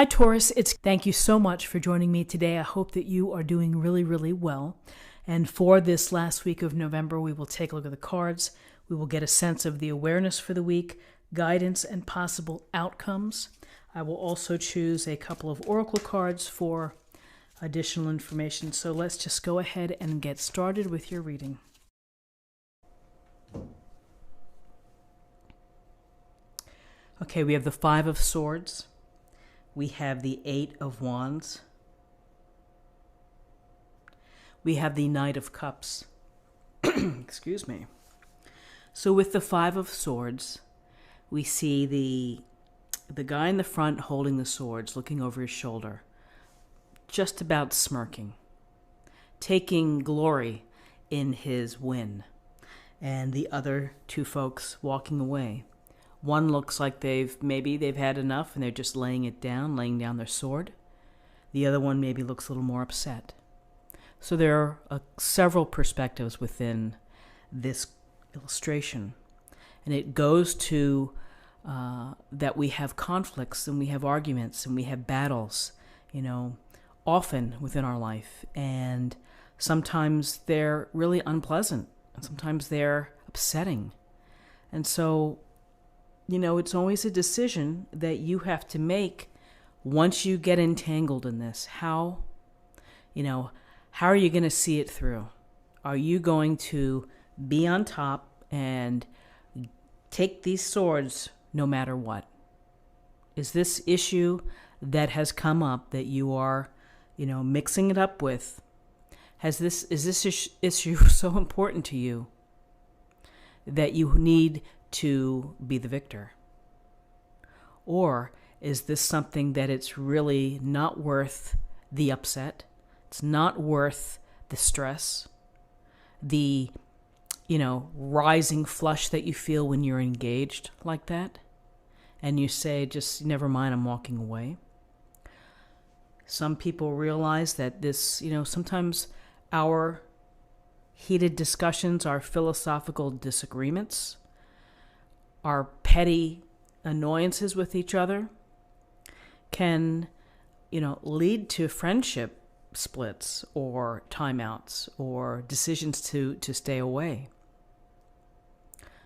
Hi Taurus, thank you so much for joining me today. I hope that you are doing really, really well. And for this last week of November, we will take a look at the cards. We will get a sense of the awareness for the week, guidance, and possible outcomes. I will also choose a couple of oracle cards for additional information. So let's just go ahead and get started with your reading. Okay, we have the Five of Swords. We have the Eight of Wands. We have the Knight of Cups. Excuse me. So with the Five of Swords, we see the guy in the front holding the swords, looking over his shoulder, just about smirking, taking glory in his win, and the other two folks walking away. One looks like they've had enough and they're just laying down their sword. The other one maybe looks a little more upset. So there are several perspectives within this illustration. And it goes to that we have conflicts and we have arguments and we have battles, often within our life. And sometimes they're really unpleasant and sometimes they're upsetting. And so it's always a decision that you have to make once you get entangled in this. How are you going to see it through? Are you going to be on top and take these swords no matter what? Is this issue that has come up that you are, mixing it up with, is this issue so important to you that you need to be the victor? Or is this something that it's really not worth the upset? It's not worth the stress, the, rising flush that you feel when you're engaged like that. And you say, just never mind, I'm walking away. Some people realize that this, sometimes our heated discussions, our philosophical disagreements, our petty annoyances with each other can, lead to friendship splits or timeouts or decisions to stay away.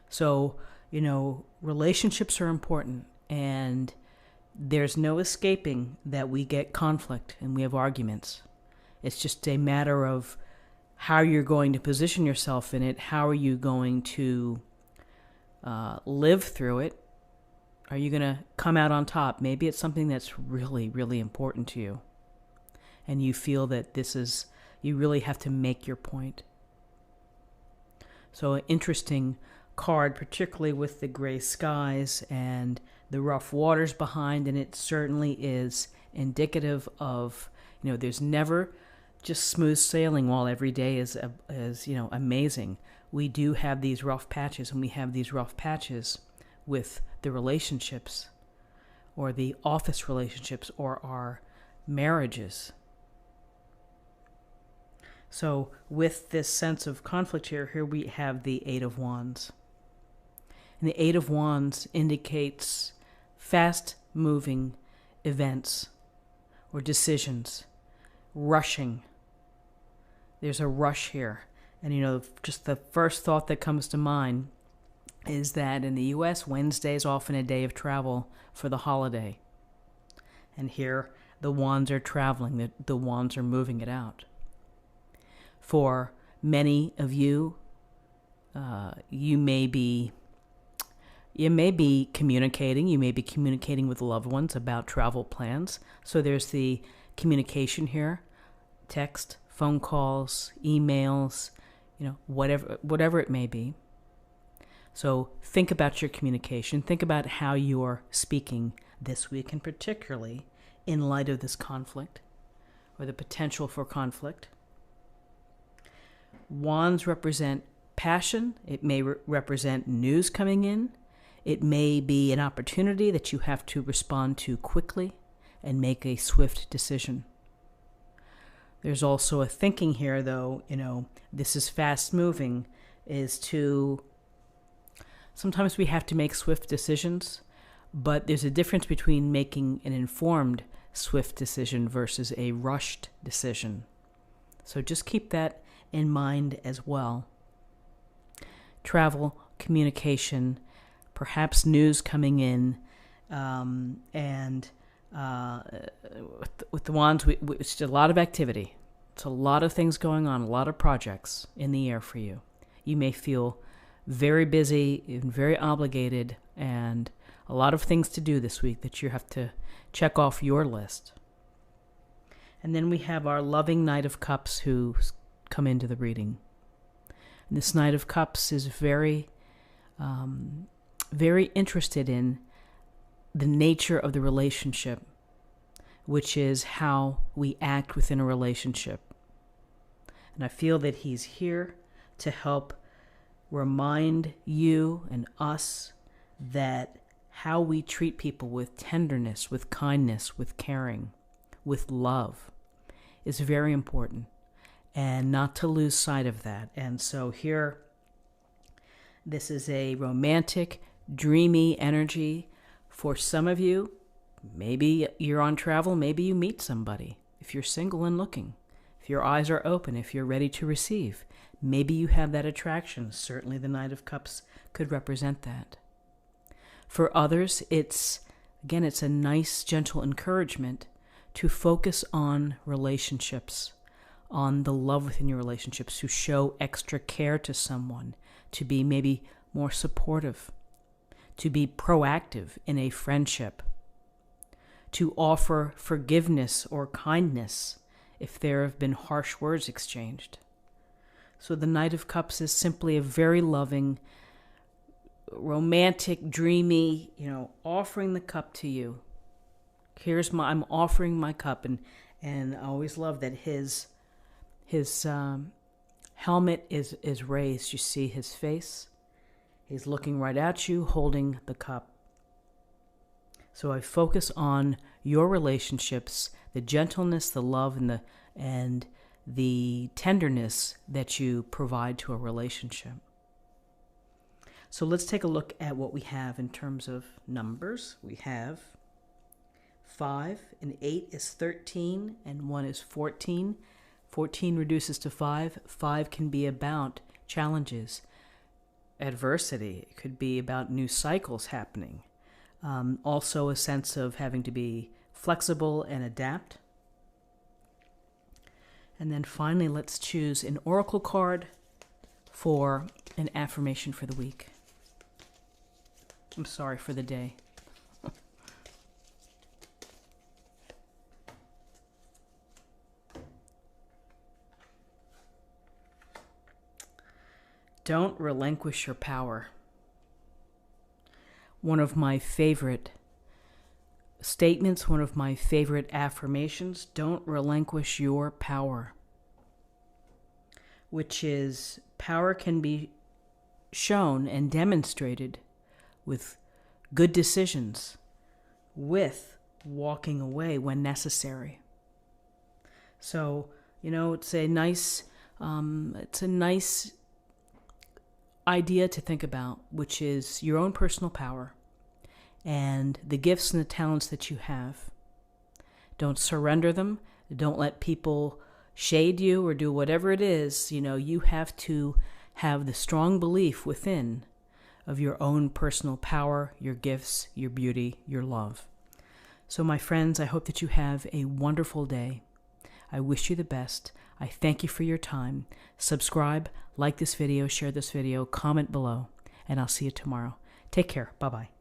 So, relationships are important, and there's no escaping that we get conflict and we have arguments. It's just a matter of how you're going to position yourself in it. How are you going to live through it? Are you going to come out on top? Maybe it's something that's really, really important to you, and you feel that you really have to make your point. So an interesting card, particularly with the gray skies and the rough waters behind, and it certainly is indicative of, there's never just smooth sailing while every day is amazing. We do have these rough patches, and we have these rough patches with the relationships or the office relationships or our marriages. So with this sense of conflict here we have the Eight of Wands. And the Eight of Wands indicates fast-moving events or decisions, rushing. There's a rush here. And, just the first thought that comes to mind is that in the U.S., Wednesday is often a day of travel for the holiday. And here, the wands are traveling. The wands are moving it out. For many of you, you may be communicating. You may be communicating with loved ones about travel plans. So there's the communication here, text, phone calls, emails, whatever it may be. So think about your communication. Think about how you're speaking this week, and particularly in light of this conflict or the potential for conflict. Wands represent passion. It may represent news coming in. It may be an opportunity that you have to respond to quickly and make a swift decision. There's also a thinking here, though, this is fast moving, is to sometimes we have to make swift decisions, but there's a difference between making an informed swift decision versus a rushed decision. So just keep that in mind as well. Travel, communication, perhaps news coming in, and with the wands, it's a lot of activity. It's a lot of things going on, a lot of projects in the air for you. You may feel very busy and very obligated, and a lot of things to do this week that you have to check off your list. And then we have our loving Knight of Cups who come into the reading. And this Knight of Cups is very, very interested in the nature of the relationship, which is how we act within a relationship. And I feel that he's here to help remind you and us that how we treat people with tenderness, with kindness, with caring, with love is very important, and not to lose sight of that. And so here, this is a romantic, dreamy energy. For some of you, maybe you're on travel, maybe you meet somebody. If you're single and looking, if your eyes are open, if you're ready to receive, maybe you have that attraction. Certainly the Knight of Cups could represent that. For others, it's a nice, gentle encouragement to focus on relationships, on the love within your relationships, to show extra care to someone, to be maybe more supportive, to be proactive in a friendship, to offer forgiveness or kindness if there have been harsh words exchanged. So the Knight of Cups is simply a very loving, romantic, dreamy, offering the cup to you. I'm offering my cup, and I always love that his helmet is raised. You see his face. He's looking right at you, holding the cup. So I focus on your relationships, the gentleness, the love, and the tenderness that you provide to a relationship. So let's take a look at what we have in terms of numbers. We have 5 and 8 is 13, and 1 is 14. 14 reduces to 5. 5 can be about challenges, adversity. It could be about new cycles happening. Also a sense of having to be flexible and adapt. And then finally, let's choose an oracle card for an affirmation for the week. I'm sorry, for the day. Don't relinquish your power. One of my favorite statements, one of my favorite affirmations, don't relinquish your power. Which is, power can be shown and demonstrated with good decisions, with walking away when necessary. So, it's a nice idea to think about, which is your own personal power and the gifts and the talents that you have. Don't surrender them. Don't let people shade you or do whatever it is. You have to have the strong belief within of your own personal power, your gifts, your beauty, your love. So my friends, I hope that you have a wonderful day. I wish you the best. I thank you for your time. Subscribe, like this video, share this video, comment below, and I'll see you tomorrow. Take care. Bye-bye.